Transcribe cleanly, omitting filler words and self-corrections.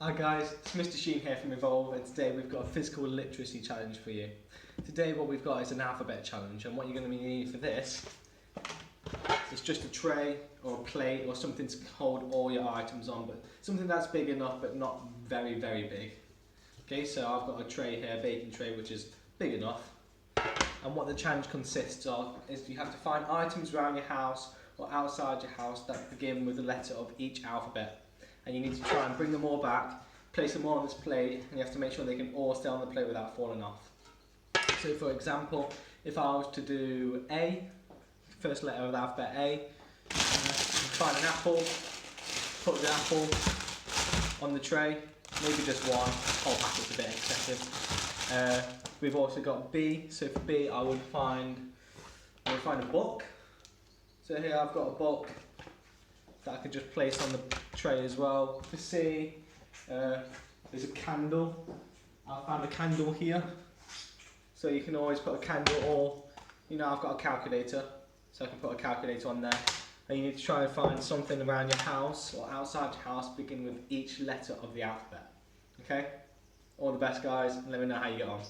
Hi guys, it's Mr Shean here from Evolve, and today we've got a physical literacy challenge for you. Today what we've got is an alphabet challenge, and what you're going to be needing for this is just a tray or a plate or something to hold all your items on, but something that's big enough but not very big. Okay, so I've got a tray here, a baking tray, which is big enough, and what the challenge consists of is you have to find items around your house or outside your house that begin with the letter of each alphabet. And you need to try and bring them all back, place them all on this plate, and you have to make sure they can all stay on the plate without falling off. So for example, if I was to do A, first letter of the alphabet A, find an apple, put the apple on the tray, maybe just one, whole packet's a bit excessive. We've also got B, so for B I would find a book. So here I've got a book that I could just place on the tray as well. For C, there's a candle. I found a candle here. So you can always put a candle, or, I've got a calculator, so I can put a calculator on there. And you need to try and find something around your house or outside your house beginning with each letter of the alphabet. Okay? All the best guys, and let me know how you get on.